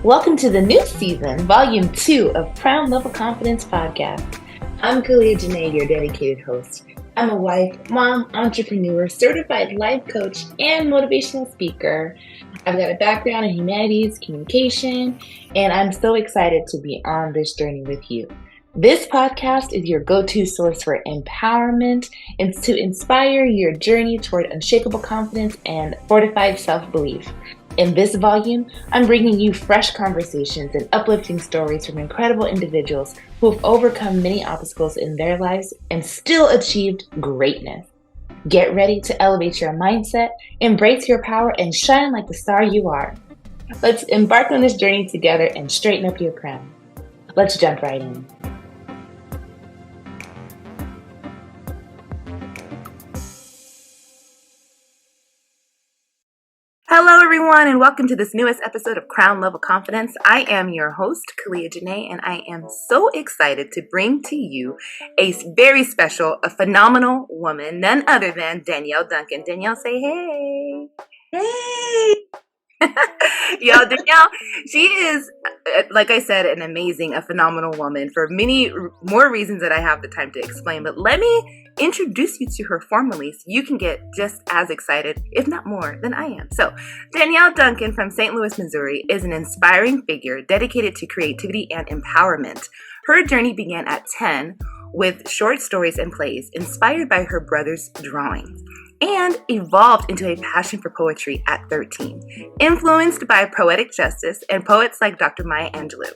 Welcome to the new season, Volume 2 of Crown Level Confidence Podcast. I'm Kalia Janae, your dedicated host. I'm a wife, mom, entrepreneur, certified life coach, and motivational speaker. I've got a background in humanities, communication, and I'm so excited to be on this journey with you. This podcast is your go-to source for empowerment and to inspire your journey toward unshakable confidence and fortified self-belief. In this volume, I'm bringing you fresh conversations and uplifting stories from incredible individuals who have overcome many obstacles in their lives and still achieved greatness. Get ready to elevate your mindset, embrace your power, and shine like the star you are. Let's embark on this journey together and straighten up your crown. Let's jump right in. Hello, everyone, and welcome to this newest episode of Crown Level Confidence. I am your host, Kalia Janae, and I am so excited to bring to you a very special, a phenomenal woman, none other than Danielle Duncan. Danielle, say hey. Hey. Yo, Danielle, she is, like I said, a phenomenal woman for many more reasons that I have the time to explain. But let me introduce you to her formally so you can get just as excited, if not more, than I am. So, Danielle Duncan from St. Louis, Missouri is an inspiring figure dedicated to creativity and empowerment. Her journey began at 10 with short stories and plays inspired by her brother's drawings, and evolved into a passion for poetry at 13, influenced by poetic justice and poets like Dr. Maya Angelou.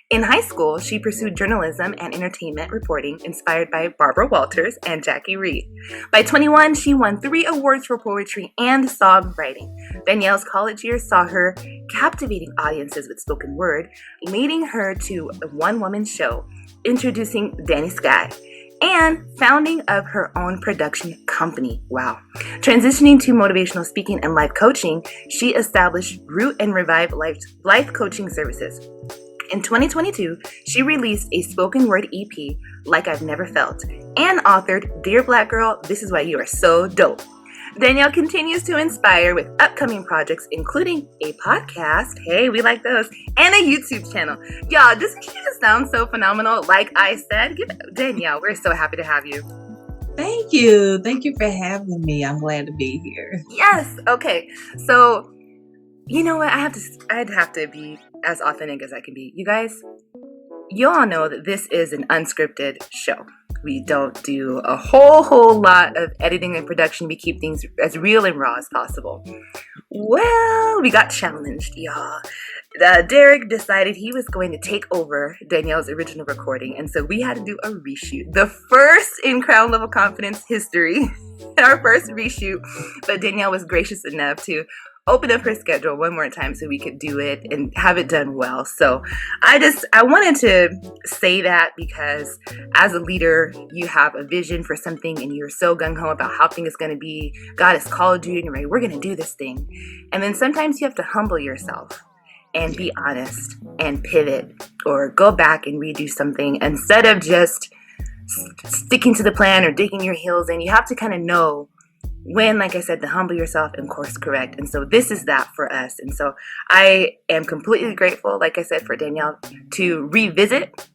In high school, she pursued journalism and entertainment reporting inspired by Barbara Walters and Jackie Reed. By 21, she won 3 awards for poetry and songwriting. Danielle's college years saw her captivating audiences with spoken word, leading her to a one-woman show, introducing Danny Sky, and founding of her own production company. Wow. Transitioning to motivational speaking and life coaching, she established Root and Revive life coaching services. In 2022, she released a spoken word EP, Like I've Never Felt, and authored Dear Blackgirl, This Is Why You Are So Dope. Danielle continues to inspire with upcoming projects, including a podcast, hey, we like those, and a YouTube channel. Y'all, doesn't she just sound so phenomenal? Like I said, Danielle, we're so happy to have you. Thank you. Thank you for having me. I'm glad to be here. Yes. Okay. So, you know what? I'd have to be as authentic as I can be. You guys, you all know that this is an unscripted show. We don't do a whole lot of editing and production. We keep things as real and raw as possible. Well, we got challenged, y'all. Derek decided he was going to take over Danielle's original recording, and so we had to do a reshoot. The first in Crown Level Confidence history, our first reshoot, but Danielle was gracious enough to open up her schedule one more time so we could do it and have it done well. So I wanted to say that because as a leader, you have a vision for something and you're so gung-ho about how things is going to be. God has called you and you're like, we're going to do this thing. And then sometimes you have to humble yourself and be honest and pivot or go back and redo something instead of just sticking to the plan or digging your heels in. You have to kind of know when, like I said, to humble yourself and course correct. And so this is that for us. And so I am completely grateful, like I said, for Danielle to revisit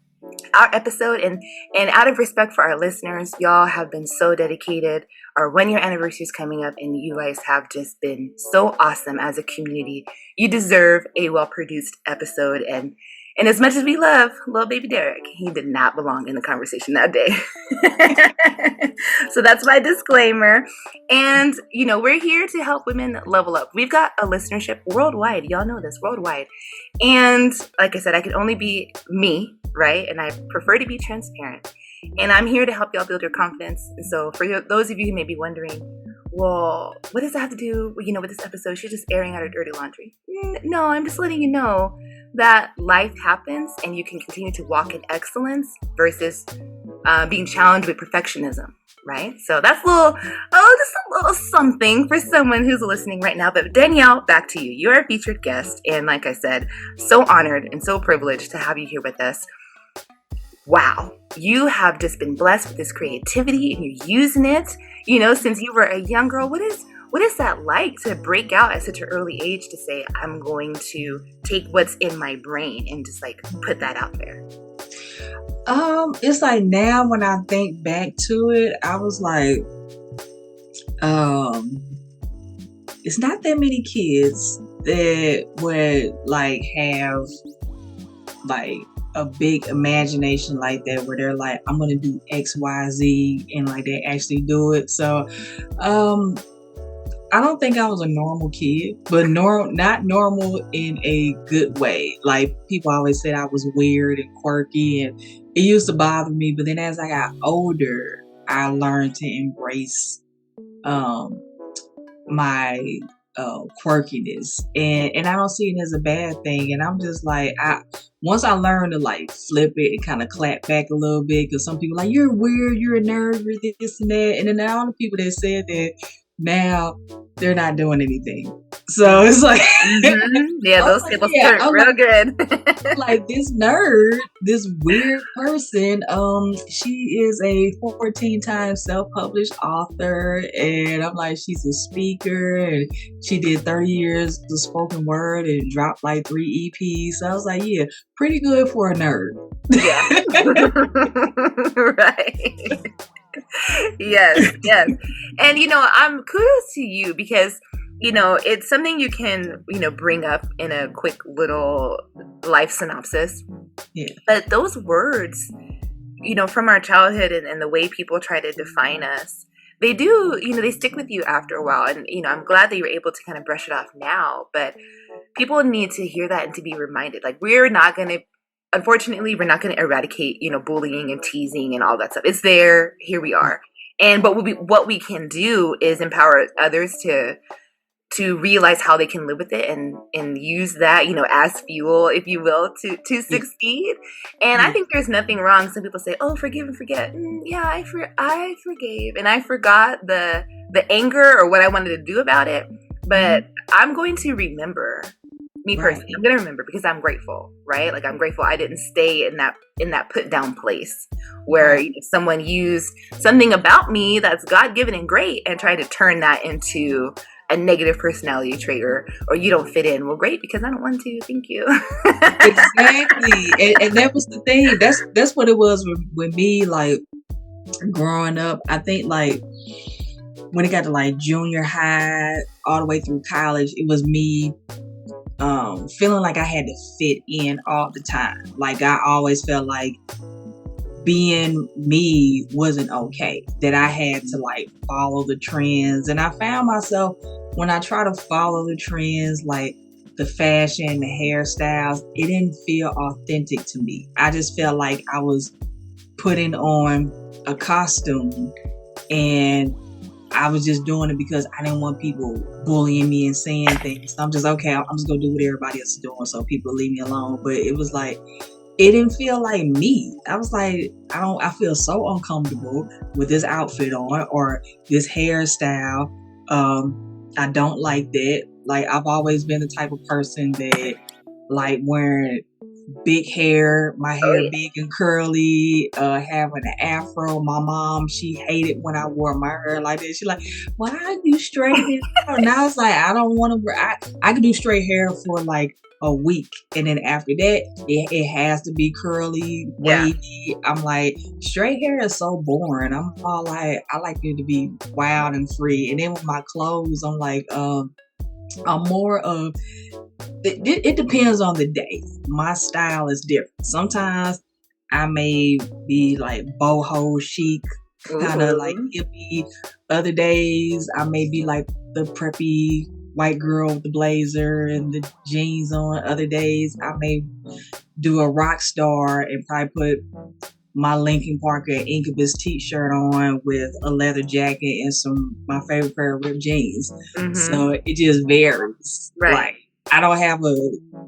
our episode. And out of respect for our listeners, y'all have been so dedicated. Our 1-year anniversary is coming up and you guys have just been so awesome as a community. You deserve a well-produced episode. And as much as we love little baby Derek, he did not belong in the conversation that day. So that's my disclaimer. And, you know, we're here to help women level up. We've got a listenership worldwide. Y'all know this, worldwide. And like I said, I can only be me, right? And I prefer to be transparent. And I'm here to help y'all build your confidence. And so for those of you who may be wondering, well, what does that have to do, with this episode? She's just airing out her dirty laundry. No, I'm just letting you know that life happens and you can continue to walk in excellence versus being challenged with perfectionism, right? So that's just a little something for someone who's listening right now. But Danielle, back to you. You're a featured guest. And like I said, so honored and so privileged to have you here with us. Wow, you have just been blessed with this creativity and you're using it, since you were a young girl. what is that like to break out at such an early age to say, I'm going to take what's in my brain and just like put that out there? It's like now when I think back to it, I was like, um, it's not that many kids that would like have like a big imagination like that where they're like, I'm gonna do XYZ and like they actually do it. So I don't think I was a normal kid, but not normal in a good way. Like people always said I was weird and quirky, and it used to bother me. But then as I got older, I learned to embrace um, my quirkiness, and I don't see it as a bad thing. And I'm just like, once I learned to like flip it and kind of clap back a little bit, because some people are like, you're weird, you're a nerd, you're this and that, and then all the people that said that, now they're not doing anything. So it's like, yeah, those people turn real good. Like this nerd, this weird person, she is a 14-time self-published author, and I'm like, she's a speaker, and she did 30 years of spoken word and dropped like 3 EPs. So I was like, yeah, pretty good for a nerd. Yeah. Right. Yes. And, I'm kudos to you because, it's something you can, bring up in a quick little life synopsis. Yeah. But those words, from our childhood and the way people try to define us, they do, they stick with you after a while. And, I'm glad that you're able to kind of brush it off now. But people need to hear that and to be reminded. Like, unfortunately, we're not going to eradicate, bullying and teasing and all that stuff. It's there. Here we are. And but what we can do is empower others to realize how they can live with it and use that, as fuel, if you will, to succeed. And I think there's nothing wrong. Some people say, "Oh, forgive and forget." Yeah, I forgave and I forgot the anger or what I wanted to do about it. But I'm going to remember. Me personally, I'm gonna remember because I'm grateful, right? Like I'm grateful I didn't stay in that put down place where someone used something about me that's God given and great and tried to turn that into a negative personality trait or you don't fit in. Well, great, because I don't want to. Thank you. Exactly, and that was the thing. That's what it was with me. Like growing up, I think like when it got to like junior high all the way through college, it was me. Feeling like I had to fit in all the time. Like I always felt like being me wasn't okay, that I had to like follow the trends. And I found myself when I try to follow the trends, like the fashion, the hairstyles, it didn't feel authentic to me. I just felt like I was putting on a costume and I was just doing it because I didn't want people bullying me and saying things. So I'm just, okay, I'm just going to do what everybody else is doing so people leave me alone. But it was like, it didn't feel like me. I was like, I feel so uncomfortable with this outfit on or this hairstyle. I don't like that. Like, I've always been the type of person that like wearing big hair, my hair big and curly, having an afro. My mom, she hated when I wore my hair like this. She's like, why are you straighten it out? And I was like, I don't want to wear, I could do straight hair for like a week. And then after that, it has to be curly, wavy. Yeah. I'm like, straight hair is so boring. I'm all like, I like it to be wild and free. And then with my clothes, I'm like, I'm more of, it depends on the day. My style is different. Sometimes I may be like boho chic, kind of like hippie. Other days I may be like the preppy white girl with the blazer and the jeans on. Other days I may do a rock star and probably put my Linkin Park Incubus t-shirt on with a leather jacket and my favorite pair of ripped jeans. So it just varies. Right. Like, I don't have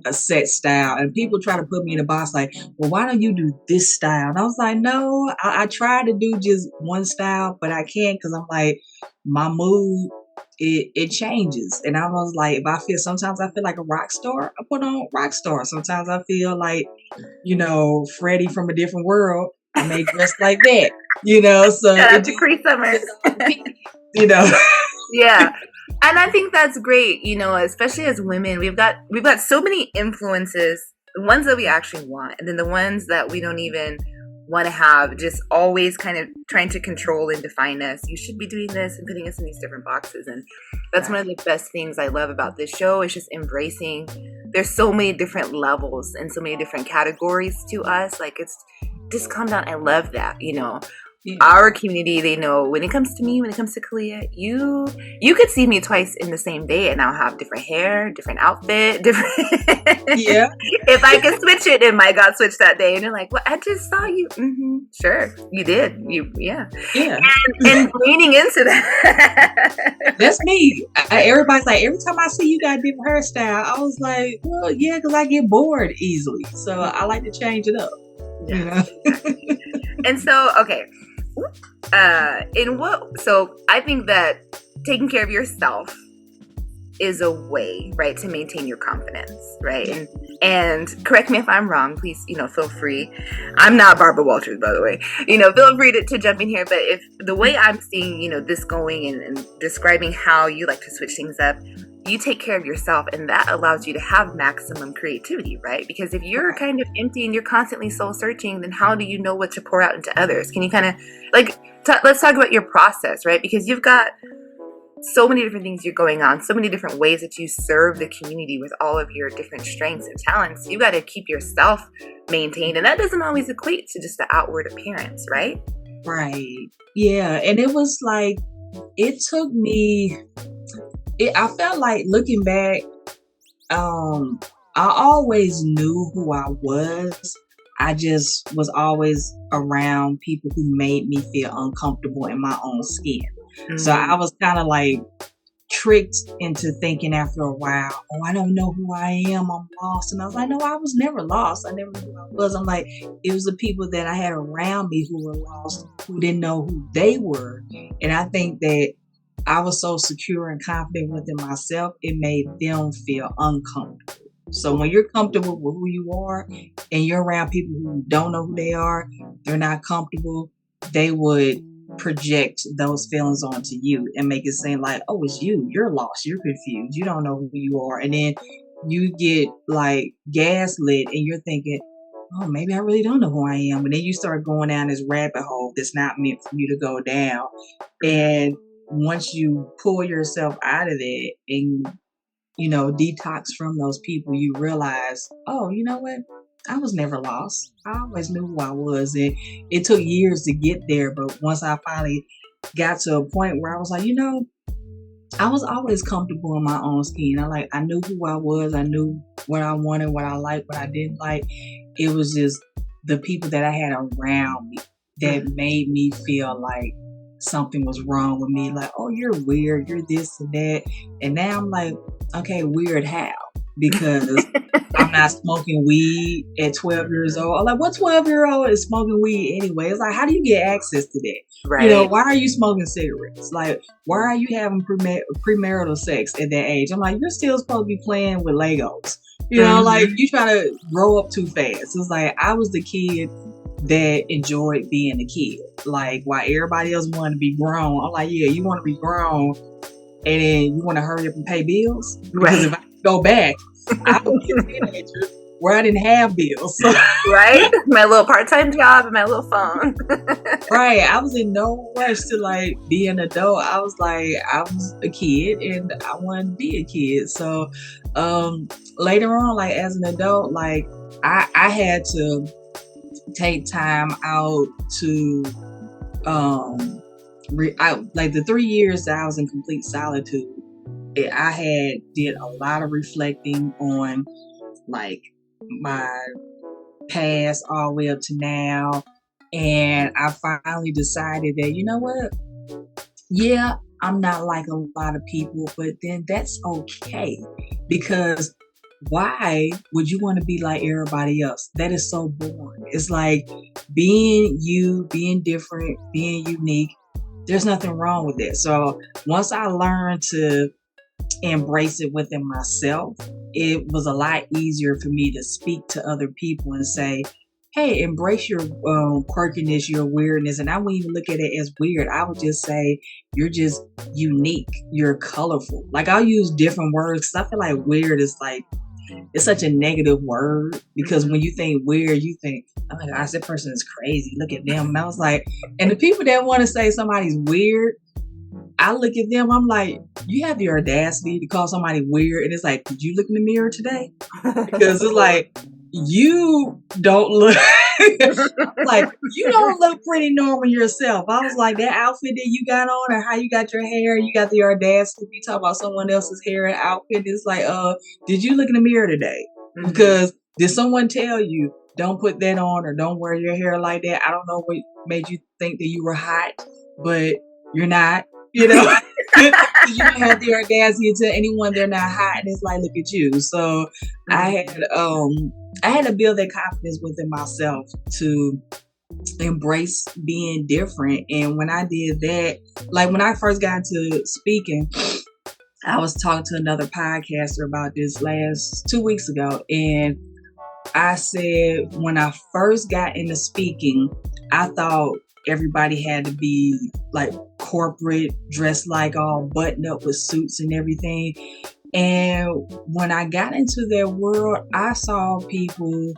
a set style. And people try to put me in a box like, well, why don't you do this style? And I was like, no, I try to do just one style, but I can't because I'm like, my mood, it changes. And I was like, sometimes I feel like a rock star, I put on rock star. Sometimes I feel like, Freddie from a different world, I may dress like that, so it's Cree Summers. Yeah. And I think that's great, especially as women, we've got so many influences, the ones that we actually want, and then the ones that we don't even want to have, just always kind of trying to control and define us. You should be doing this and putting us in these different boxes. And that's one of the best things I love about this show is just embracing. There's so many different levels and so many different categories to us. Like, it's just calm down. I love that, Yeah. Our community, they know when it comes to me, when it comes to Kalia, you could see me twice in the same day and I'll have different hair, different outfit, different. Yeah. If I could switch it, it might got switched that day. And they're like, well, I just saw you. Mm-hmm. Sure, you did. Yeah. And leaning into that. That's me. Everybody's like, every time I see you got a different hairstyle, I was like, well, yeah, because I get bored easily. So I like to change it up. Yeah. And so, okay. So I think that taking care of yourself is a way, right, to maintain your confidence, right? Yeah. And correct me if I'm wrong, please, feel free. I'm not Barbara Walters, by the way. Feel free to jump in here. But if the way I'm seeing, this going and describing how you like to switch things up, you take care of yourself, and that allows you to have maximum creativity, right? Because if you're kind of empty and you're constantly soul searching, then how do you know what to pour out into others? Can you kind of let's talk about your process, right? Because you've got so many different things you're going on, so many different ways that you serve the community with all of your different strengths and talents. You got to keep yourself maintained, and that doesn't always equate to just the outward appearance, right? Right. Yeah. And it was like, it took me, I felt like looking back, I always knew who I was. I just was always around people who made me feel uncomfortable in my own skin. Mm-hmm. So I was kind of like tricked into thinking after a while, oh, I don't know who I am, I'm lost. And I was like, no, I was never lost. I never knew who I was. I'm like, it was the people that I had around me who were lost, who didn't know who they were. And I think that I was so secure and confident within myself, it made them feel uncomfortable. So when you're comfortable with who you are and you're around people who don't know who they are, they're not comfortable, they would project those feelings onto you and make it seem like, oh, it's you. You're lost. You're confused. You don't know who you are. And then you get like gaslit and you're thinking, oh, maybe I really don't know who I am. And then you start going down this rabbit hole that's not meant for you to go down. And once you pull yourself out of that and, detox from those people, you realize, oh, you know what? I was never lost. I always knew who I was. And it took years to get there. But once I finally got to a point where I was like, I was always comfortable in my own skin. I knew who I was. I knew what I wanted, what I liked, what I didn't like. It was just the people that I had around me that made me feel like something was wrong with me. Like, oh, you're weird. You're this and that. And now I'm like, okay, weird how? Because I'm not smoking weed at 12 years old. I'm like, what 12-year-old is smoking weed anyway? It's like, how do you get access to that? Right. Why are you smoking cigarettes? Like, why are you having premarital sex at that age? I'm like, you're still supposed to be playing with Legos. Like, you try to grow up too fast. It's like, I was the kid that enjoyed being a kid. Like, while everybody else wanted to be grown, I'm like, yeah, you want to be grown, and then you want to hurry up and pay bills? Because if I go back, I was a teenager where I didn't have bills. Right? My little part-time job and my little phone. Right. I was in no rush to like be an adult. I was a kid and I wanted to be a kid. So later on, like as an adult, like I had to take time out to like the 3 years that I was in complete solitude, I did a lot of reflecting on like my past all the way up to now. And I finally decided that, you know what? Yeah, I'm not like a lot of people, but then that's okay. Because why would you want to be like everybody else? That is so boring. It's like being you, being different, being unique. There's nothing wrong with that. So once I learned to embrace it within myself, it was a lot easier for me to speak to other people and say, hey, embrace your quirkiness, your weirdness. And I wouldn't even look at it as weird. I would just say you're just unique. You're colorful. Like I'll use different words because I feel like weird is like, it's such a negative word because when you think weird, you think, oh my gosh, that person is crazy. Look at them. And I was like, and the people that want to say somebody's weird, I look at them, I'm like, you have the audacity to call somebody weird. And it's like, did you look in the mirror today? Because it's like, you don't look like you don't look pretty normal yourself. I was like, that outfit that you got on or how you got your hair, you got the audacity to talk about someone else's hair and outfit. It's like, did you look in the mirror today? Because did someone tell you don't put that on or don't wear your hair like that? I don't know what made you think that you were hot, but you're not, you know. You don't have the audacity to tell anyone they're not hot, and it's like, look at you. So I had to build that confidence within myself to embrace being different. And when I did that, like when I first got into speaking, I was talking to another podcaster about this last 2 weeks ago, and I said when I first got into speaking, I thought everybody had to be like corporate, dressed like all buttoned up with suits and everything. And when I got into their world, I saw people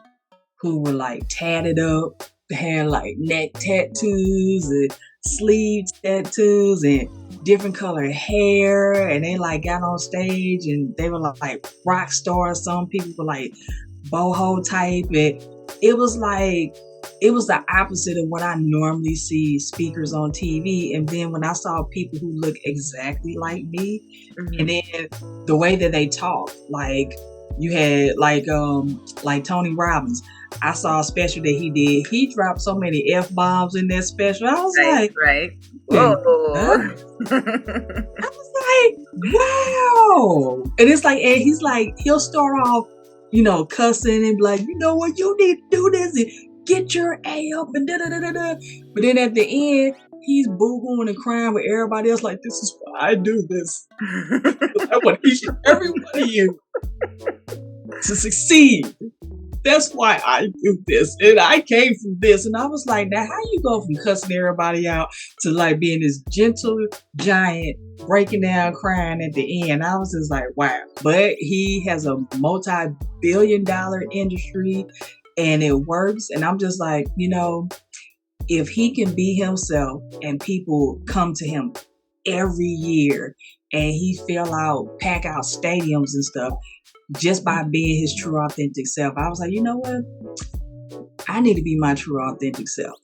who were like tatted up, had like neck tattoos and sleeve tattoos and different colored hair. And they like got on stage and they were like rock stars. Some people were like boho type. And it was the opposite of what I normally see speakers on TV. And then when I saw people who look exactly like me, and then the way that they talk, like you had like Tony Robbins. I saw a special that he did. He dropped so many F-bombs in that special. I was Whoa. I was like, wow. And it's like, and he's like, he'll start off, cussing and be like, you know what, you need to do this and get your A up and da-da-da-da-da. But then at the end, he's boo-hooing and crying with everybody else like, this is why I do this. I want each and every one of you to succeed. That's why I do this. And I came from this. And I was like, now how you go from cussing everybody out to like being this gentle giant, breaking down, crying at the end? I was just like, wow. But he has a multi-billion-dollar industry and it works. And I'm just like, if he can be himself and people come to him every year and he pack out stadiums and stuff just by being his true authentic self, I was like, you know what? I need to be my true authentic self.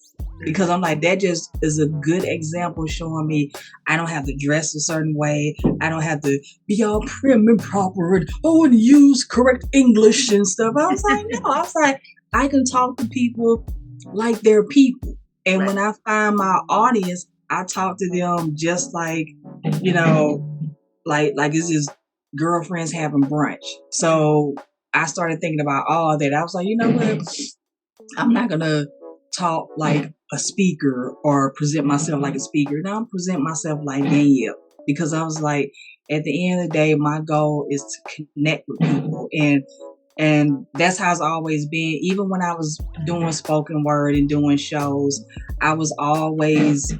Because I'm like, that just is a good example showing me I don't have to dress a certain way. I don't have to be all prim and proper and use correct English and stuff. I was like, no. I was like, I can talk to people like they're people. And when I find my audience, I talk to them just like, like it's just girlfriends having brunch. So I started thinking about all that. I was like, you know what? I'm not going to talk like a speaker or present myself like a speaker. Now I'm present myself like Danielle, because I was like, at the end of the day, my goal is to connect with people. And that's how it's always been. Even when I was doing spoken word and doing shows, I was always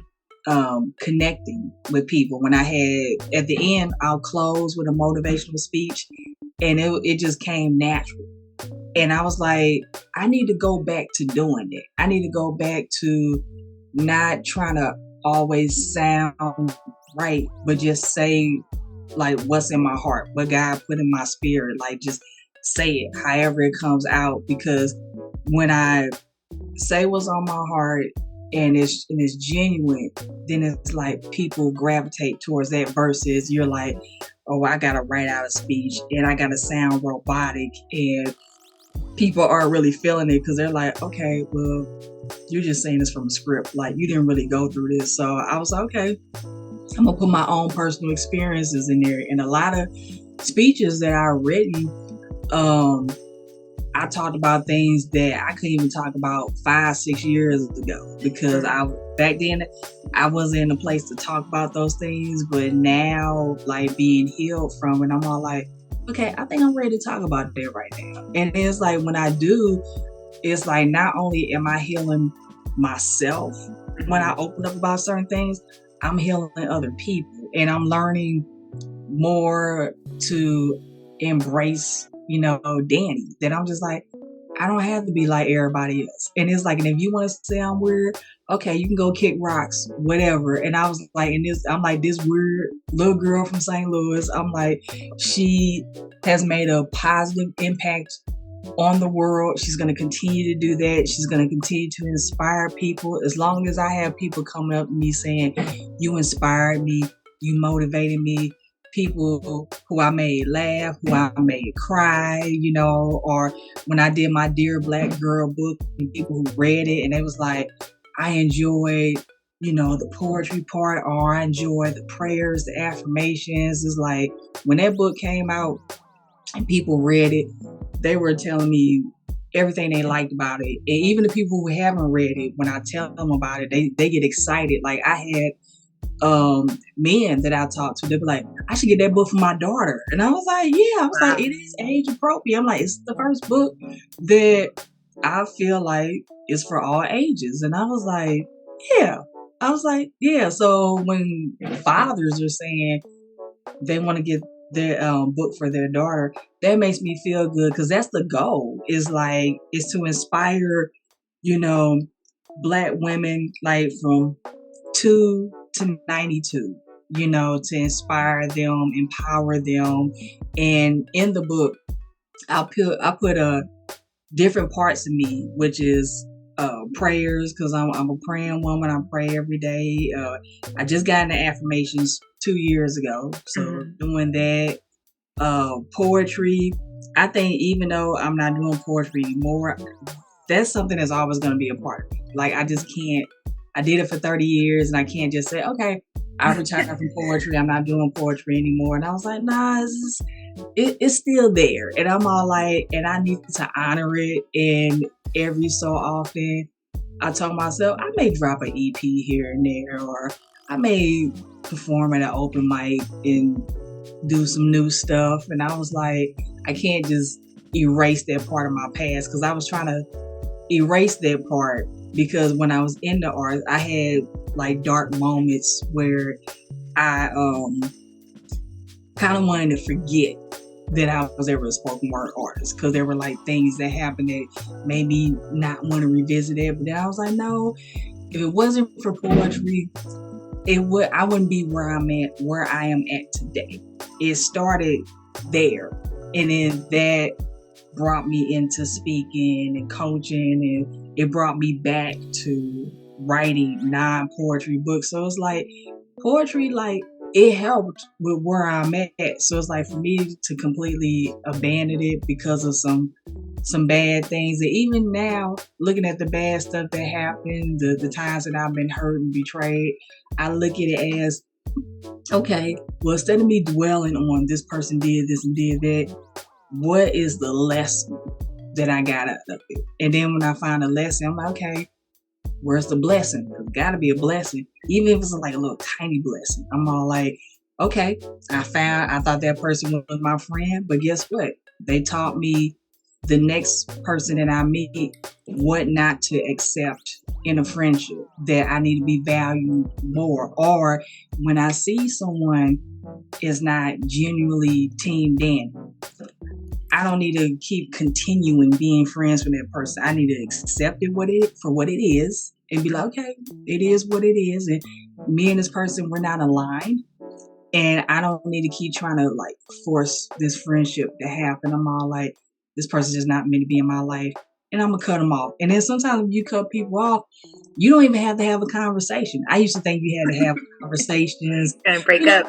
connecting with people. When I had, at the end, I'll close with a motivational speech, and it just came natural. And I was like, I need to go back to doing it. I need to go back to not trying to always sound right, but just say like what's in my heart, what God put in my spirit. Like just say it however it comes out, because when I say what's on my heart and it's genuine, then it's like people gravitate towards that versus you're like, oh, I gotta write out a speech and I gotta sound robotic, and people aren't really feeling it because they're like, okay, well, you're just saying this from a script, like you didn't really go through this. So I was like, okay, I'm gonna put my own personal experiences in there. And a lot of speeches that I've written, I talked about things that I couldn't even talk about 5-6 years ago, because back then I wasn't in a place to talk about those things. But now, like being healed from it, I'm all like, okay, I think I'm ready to talk about that right now. And it's like when I do, it's like not only am I healing myself when I open up about certain things, I'm healing other people, and I'm learning more to embrace, Danny. That I'm just like, I don't have to be like everybody else. And it's like, and if you want to say I'm weird, okay, you can go kick rocks, whatever. And I was like, I'm like this weird little girl from St. Louis. I'm like, she has made a positive impact on the world. She's going to continue to do that. She's going to continue to inspire people. As long as I have people coming up to me saying, you inspired me, you motivated me, people who I made laugh, who I made cry, or when I did my Dear Blackgirl book, and people who read it and it was like, I enjoyed, the poetry part, or I enjoyed the prayers, the affirmations. It's like when that book came out and people read it, they were telling me everything they liked about it. And even the people who haven't read it, when I tell them about it, they get excited. Like I had men that I talked to, they were like, I should get that book for my daughter. And I was like, yeah, I was like, it is age appropriate. I'm like, it's the first book that I feel like is for all ages. And I was like, yeah. So when fathers are saying they want to get their book for their daughter, that makes me feel good, because that's the goal, is to inspire, Black women like from 2 to 92, to inspire them, empower them. And in the book, I put different parts of me, which is prayers, because I'm a praying woman. I pray every day. I just got into affirmations 2 years ago, so doing that. Poetry. I think even though I'm not doing poetry anymore, that's something that's always going to be a part of me. Like I just can't. I did it for 30 years, and I can't just say, okay, I retired from poetry. I'm not doing poetry anymore. And I was like, nah, it's still there. And I'm all like, and I need to honor it. And every so often, I told myself, I may drop an EP here and there, or I may perform at an open mic and do some new stuff. And I was like, I can't just erase that part of my past, because I was trying to erase that part, because when I was in the art, I had like dark moments where I kind of wanted to forget that I was ever a spoken word artist, because there were like things that happened that made me not want to revisit it. But then I was like, no, if it wasn't for poetry, I wouldn't be where I am at today. It started there, and then that brought me into speaking and coaching, and it brought me back to writing non-poetry books. So it's like poetry, like it helped with where I'm at. So it's like for me to completely abandon it because of some bad things. And even now, looking at the bad stuff that happened, the times that I've been hurt and betrayed, I look at it as, okay, well, instead of me dwelling on this person did this and did that, what is the lesson that I got out of it? And then when I find a lesson, I'm like, okay, where's the blessing? There's got to be a blessing. Even if it's like a little tiny blessing. I'm all like, okay, I thought that person was my friend, but guess what? They taught me the next person that I meet what not to accept in a friendship, that I need to be valued more. Or when I see someone is not genuinely Team Danny, I don't need to keep continuing being friends with that person. I need to accept it for what it is and be like, okay, it is what it is. And me and this person, we're not aligned. And I don't need to keep trying to like force this friendship to happen. I'm all like, this person's just not meant to be in my life, and I'm going to cut them off. And then sometimes when you cut people off, you don't even have to have a conversation. I used to think you had to have conversations. And break up.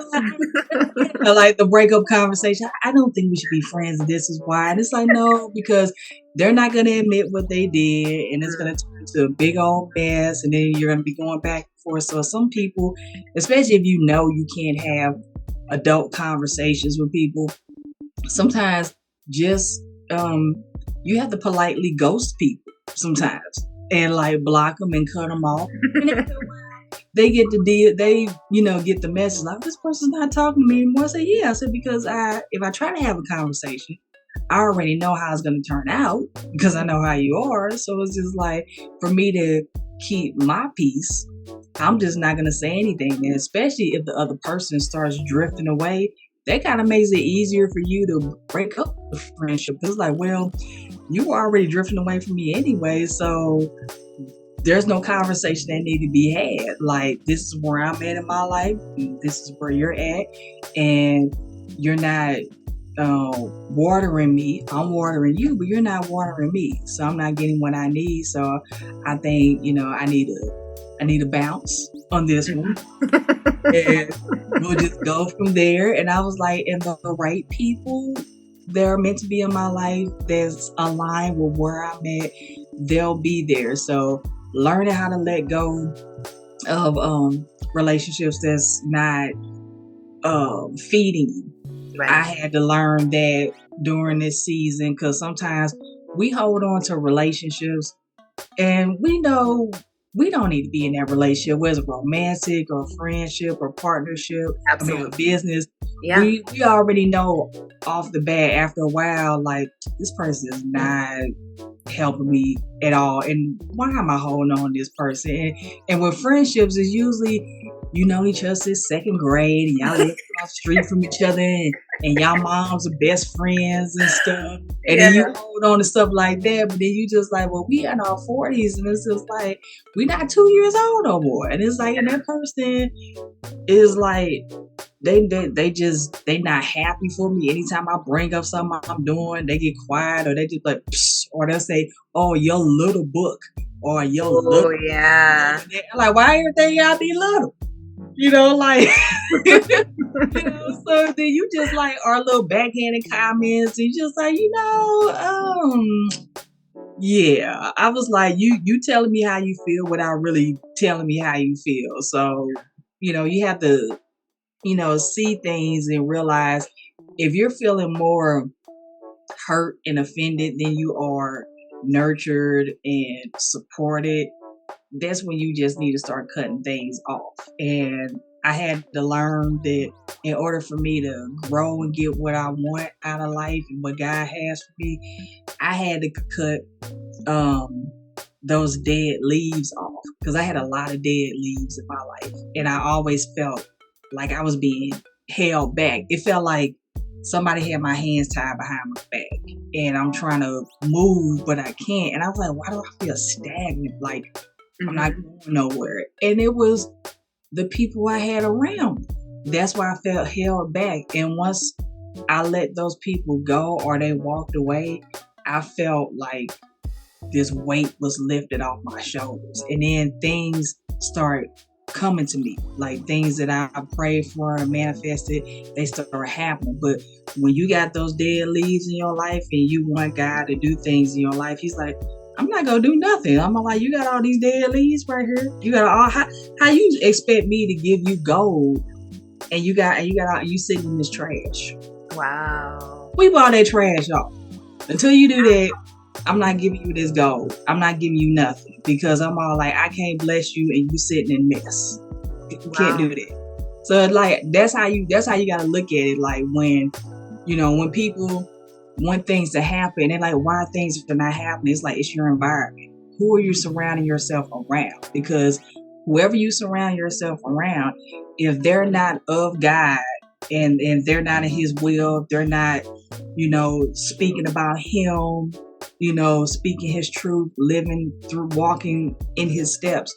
Like the breakup conversation. I don't think we should be friends, and this is why. And it's like, no, because they're not going to admit what they did, and it's going to turn into a big old mess, and then you're going to be going back and forth. So some people, especially if you know you can't have adult conversations with people, sometimes just you have to politely ghost people sometimes and like block them and cut them off. They get the deal. They, get the message like, this person's not talking to me anymore. I say, yeah. I said, because if I try to have a conversation, I already know how it's going to turn out because I know how you are. So it's just like, for me to keep my peace, I'm just not going to say anything. And especially if the other person starts drifting away, that kind of makes it easier for you to break up the friendship. It's like, well, you were already drifting away from me anyway. So there's no conversation that need to be had. Like, this is where I'm at in my life. This is where you're at. And you're not watering me. I'm watering you, but you're not watering me. So I'm not getting what I need. So I think, I need to bounce on this one. And we'll just go from there. And I was like, and the right people that are meant to be in my life that's aligned with where I'm at, they'll be there. So learning how to let go of relationships that's not feeding you. Right. I had to learn that during this season, because sometimes we hold on to relationships and we know we don't need to be in that relationship, whether it's romantic or friendship or partnership, or business. Yeah. We already know off the bat after a while, like, this person is not helping me at all. And why am I holding on to this person? And with friendships, it's usually, you know each other since second grade, and y'all live across the street from each other, and y'all moms are best friends and stuff. And then you hold on to stuff like that, but then you just like, well, we in our 40s, and it's just like, we're not 2 years old no more. And it's like, and that person is like, they not happy for me. Anytime I bring up something I'm doing, they get quiet, or they just like, psst, or they'll say, oh, your little book, or your little. Yeah. I'm like, why everything y'all be little? Like, so then you just like our little backhanded comments, and just like, yeah. I was like, you telling me how you feel without really telling me how you feel. So, you have to, see things and realize if you're feeling more hurt and offended than you are nurtured and supported, that's when you just need to start cutting things off. And I had to learn that in order for me to grow and get what I want out of life and what God has for me, I had to cut those dead leaves off, because I had a lot of dead leaves in my life, and I always felt like I was being held back. It felt like somebody had my hands tied behind my back, and I'm trying to move, but I can't. And I was like, why do I feel stagnant? Like, I'm not going nowhere. And it was the people I had around me. That's why I felt held back. And once I let those people go, or they walked away, I felt like this weight was lifted off my shoulders. And then things start coming to me, like things that I prayed for and manifested, they start happening. But when you got those dead leaves in your life and you want God to do things in your life, He's like, I'm not gonna do nothing. I'm like, you got all these dead leaves right here. You got all how you expect me to give you gold, and you sitting in this trash. Wow. We bought that trash off. Until you do that, I'm not giving you this gold. I'm not giving you nothing, because I'm all like, I can't bless you and you sitting in mess. You can't do that. So like, that's how you gotta look at it. Like, when people want things to happen, they're like, why things are not happening? It's like, it's your environment. Who are you surrounding yourself around? Because whoever you surround yourself around, if they're not of God and they're not in His will, they're not, speaking about Him, speaking His truth, living through, walking in His steps,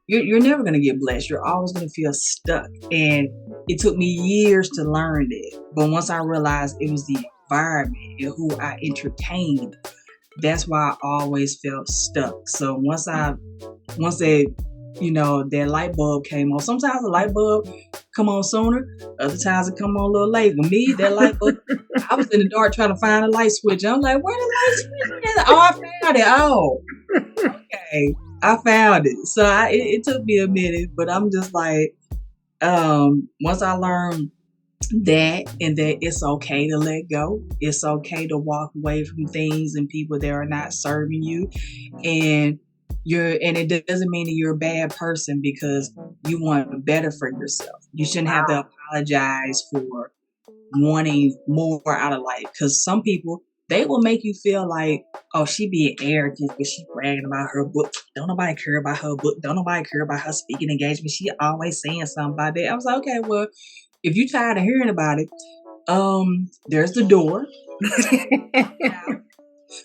you're never going to get blessed. You're always going to feel stuck. And it took me years to learn that. But once I realized it was the environment and who I entertained, that's why I always felt stuck. So once that light bulb came on, sometimes the light bulb come on sooner, other times it come on a little late. With me, that light bulb, I was in the dark trying to find a light switch. I'm like, where the light switch is? Oh, I found it. Oh, okay, I found it. So it took me a minute, but I'm just like, once I learned that, and that it's okay to let go, it's okay to walk away from things and people that are not serving you, and it doesn't mean that you're a bad person because you want better for yourself. You shouldn't have to apologize for wanting more out of life. Because some people, they will make you feel like, oh, she being arrogant because she bragging about her book. Don't nobody care about her book. Don't nobody care about her speaking engagement. She always saying something about that. I was like, okay, well, if you're tired of hearing about it, there's the door.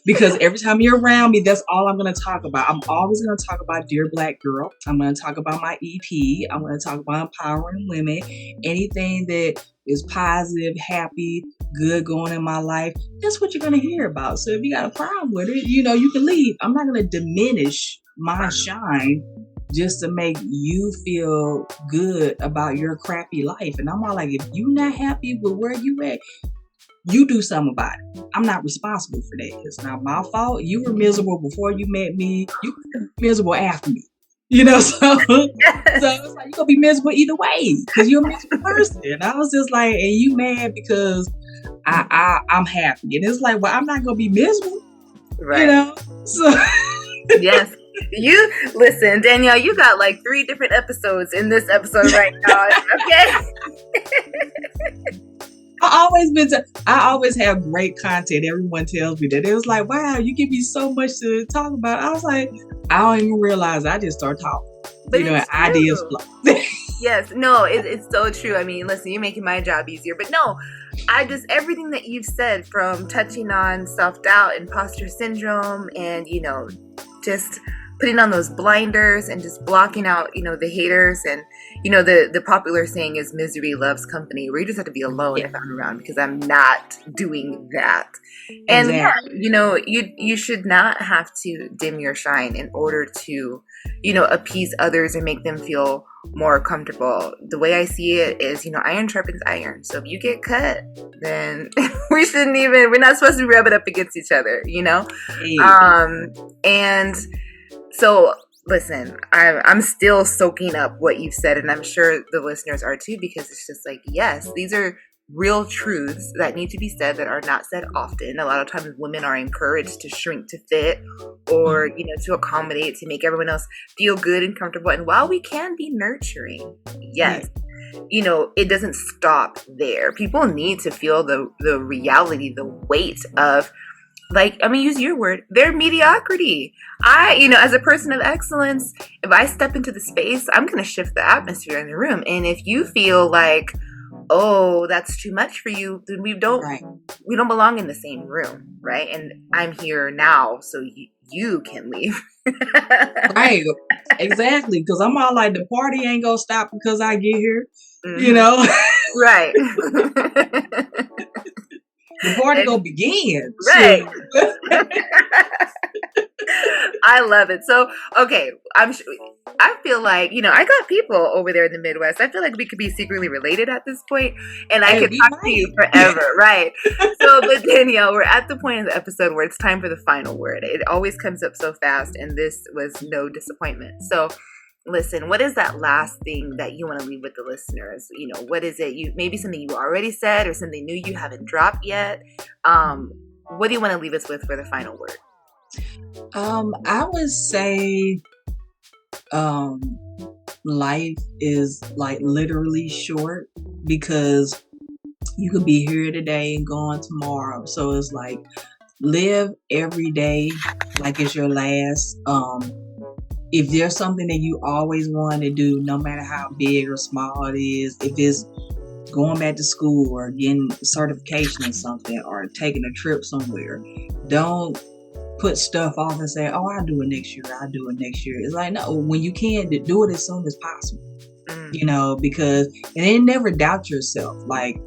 Because every time you're around me, that's all I'm going to talk about. I'm always going to talk about Dear Black Girl. I'm going to talk about my EP. I'm going to talk about empowering women. Anything that is positive, happy, good going in my life, that's what you're going to hear about. So if you got a problem with it, you can leave. I'm not going to diminish my shine just to make you feel good about your crappy life. And I'm all like, if you're not happy with where you at, you do something about it. I'm not responsible for that. It's not my fault. You were miserable before you met me. You were miserable after me. So it's like you're gonna be miserable either way because you're a miserable person. And I was just like, and you mad because I'm happy. And it's like, well, I'm not gonna be miserable. Right. So yes. You listen, Danielle, you got like 3 different episodes in this episode right now. Okay. I always have great content. Everyone tells me that. It was like, wow, you give me so much to talk about. I was like, I don't even realize I just start talking. But and ideas flow. Yes, no, it's so true. I mean, listen, you're making my job easier. But no, everything that you've said, from touching on self-doubt, imposter syndrome, and, just putting on those blinders and just blocking out, the haters. And, the popular saying is misery loves company, where you just have to be alone if I'm around, because I'm not doing that. And you should not have to dim your shine in order to, appease others and make them feel more comfortable. The way I see it is, iron sharpens iron. So if you get cut, then we're not supposed to rub it up against each other, and so listen, I'm still soaking up what you've said, and I'm sure the listeners are too, because it's just like, yes, these are real truths that need to be said that are not said often. A lot of times women are encouraged to shrink to fit, or, to accommodate, to make everyone else feel good and comfortable. And while we can be nurturing, yes, it doesn't stop there. People need to feel the reality, the weight of, use your word, their mediocrity. As a person of excellence, if I step into the space, I'm going to shift the atmosphere in the room. And if you feel like, oh, that's too much for you, then we don't belong in the same room, right? And I'm here now, so you can leave. Right, exactly. Because I'm all like, the party ain't gonna stop because I get here, Right. The party gonna begin. Right. I love it. So, okay, I feel like, I got people over there in the Midwest. I feel like we could be secretly related at this point, and I could talk to you forever, right? So, but Danielle, we're at the point of the episode where it's time for the final word. It always comes up so fast, and this was no disappointment. So, listen, what is that last thing that you want to leave with the listeners? What is it? Maybe something you already said, or something new you haven't dropped yet. What do you want to leave us with for the final word? I would say, life is like literally short, because you could be here today and gone tomorrow. So it's like, live every day like it's your last. If there's something that you always want to do, no matter how big or small it is, if it's going back to school or getting a certification or something, or taking a trip somewhere, don't put stuff off and say, oh, I'll do it next year. It's like, no, when you can, do it as soon as possible, because, and then never doubt yourself. Like,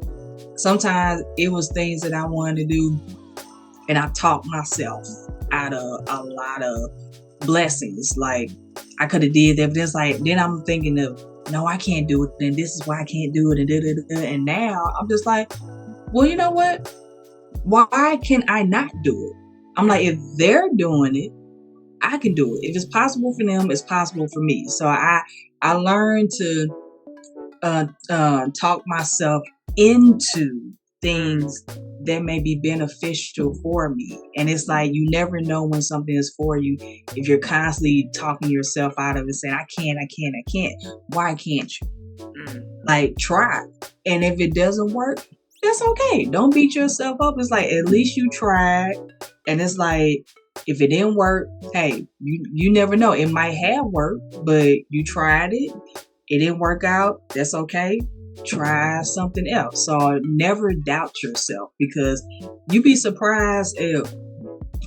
sometimes it was things that I wanted to do, and I talked myself out of a lot of blessings. Like, I could have did that, but it's like, then I'm thinking of, no, I can't do it, and this is why I can't do it, and now I'm just like, well, you know what? Why can I not do it? I'm like, if they're doing it, I can do it. If it's possible for them, it's possible for me. So I learned to talk myself into things that may be beneficial for me. And it's like, you never know when something is for you if you're constantly talking yourself out of it, saying, I can't. Why can't you? Like, try. And if it doesn't work, that's okay. Don't beat yourself up. It's like, at least you tried. And it's like, if it didn't work, hey, you never know. It might have worked, but you tried it. It didn't work out. That's okay. Try something else. So never doubt yourself, because you'd be surprised at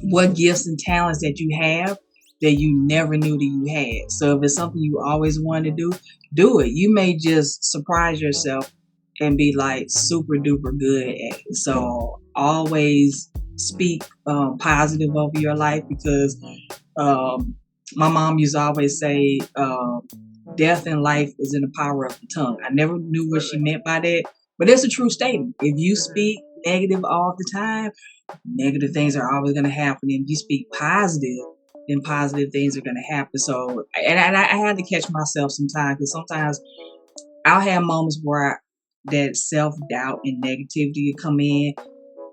what gifts and talents that you have that you never knew that you had. So if it's something you always wanted to do it. You may just surprise yourself and be like super duper good at it. So always speak positive over your life, because my mom used to always say, death and life is in the power of the tongue. I never knew what she meant by that, but it's a true statement. If you speak negative all the time, negative things are always going to happen. And if you speak positive, then positive things are going to happen. So, and I had to catch myself sometimes, because sometimes I'll have moments where that self-doubt and negativity come in,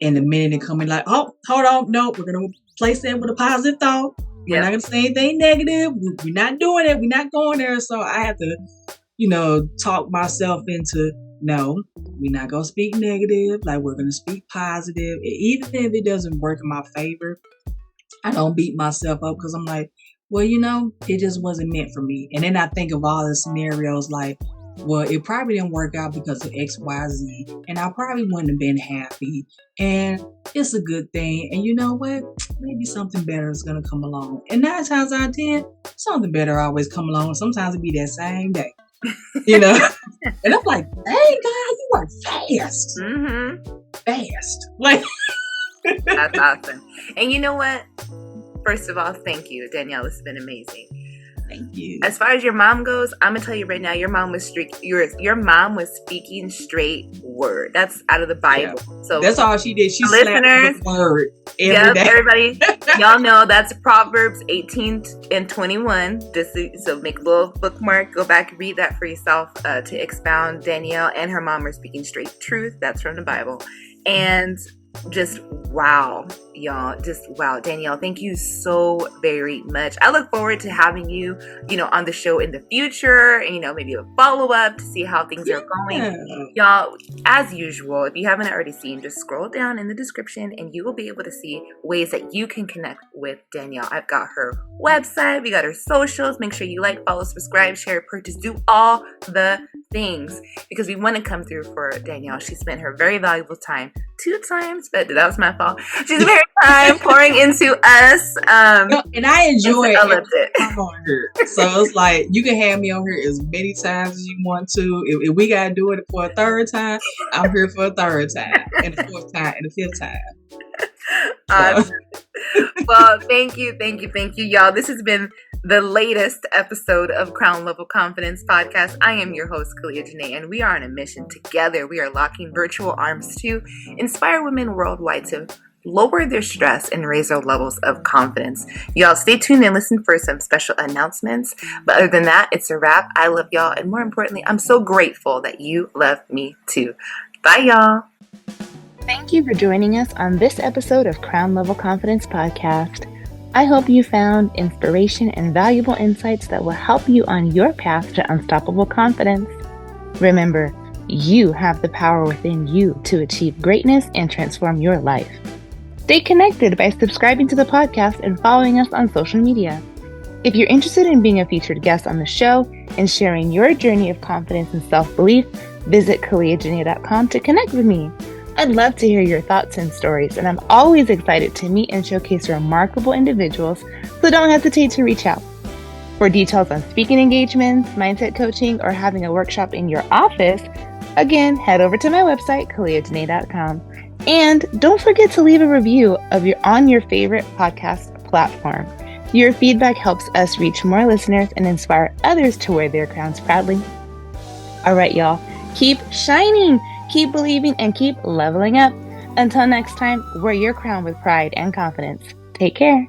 and the minute it come in, like, oh, hold on, no, we're going to replace that with a positive thought. We're not going to say anything negative. We're not doing it. We're not going there. So I have to, talk myself into, no, we're not going to speak negative. Like, we're going to speak positive. Even if it doesn't work in my favor, I don't beat myself up, because I'm like, well, it just wasn't meant for me. And then I think of all the scenarios like, well, it probably didn't work out because of X, Y, Z, and I probably wouldn't have been happy. And it's a good thing. And you know what? Maybe something better is going to come along. And 9 times out of 10, something better always come along. Sometimes it be that same day, And I'm like, dang, God, you are fast. Mm-hmm. Fast. Like, that's awesome. And you know what? First of all, thank you, Danielle. This has been amazing. Thank you. As far as your mom goes, I'm gonna tell you right now, your mom was speaking straight word. That's out of the Bible. Yeah. So that's all she did. She slapped the word every day. Everybody, y'all know that's Proverbs 18 and 21. So make a little bookmark. Go back and read that for yourself to expound. Danielle and her mom are speaking straight truth. That's from the Bible. And just wow, y'all. Just wow. Danielle, thank you so very much. I look forward to having you, on the show in the future, and, maybe a follow-up to see how things are going. Y'all, as usual, if you haven't already seen, just scroll down in the description and you will be able to see ways that you can connect with Danielle. I've got her website, we got her socials. Make sure you like, follow, subscribe, share, purchase, do all the things, because we want to come through for Danielle. She spent her very valuable time 2 times, but that was my fault. She's very time pouring into us. And I enjoy it. I loved it. I'm on here. So it's like, you can have me on here as many times as you want to. If we got to do it for a 3rd time, I'm here for a 3rd time, and a 4th time, and a 5th time. Well, thank you, y'all. This has been the latest episode of Crown Level Confidence Podcast. I am your host, Kalia Janae, and we are on a mission together. We are locking virtual arms to inspire women worldwide to lower their stress and raise their levels of confidence. Y'all stay tuned and listen for some special announcements. But other than that, it's a wrap. I love y'all, and more importantly, I'm so grateful that you love me too. Bye, y'all. Thank you for joining us on this episode of Crown Level Confidence Podcast. I hope you found inspiration and valuable insights that will help you on your path to unstoppable confidence. Remember, you have the power within you to achieve greatness and transform your life. Stay connected by subscribing to the podcast and following us on social media. If you're interested in being a featured guest on the show and sharing your journey of confidence and self-belief, visit KaliaJanae.com to connect with me. I'd love to hear your thoughts and stories, and I'm always excited to meet and showcase remarkable individuals, so don't hesitate to reach out. For details on speaking engagements, mindset coaching, or having a workshop in your office, again, head over to my website, KaliaJanae.com. And don't forget to leave a review on your favorite podcast platform. Your feedback helps us reach more listeners and inspire others to wear their crowns proudly. All right, y'all, keep shining, keep believing, and keep leveling up. Until next time, wear your crown with pride and confidence. Take care.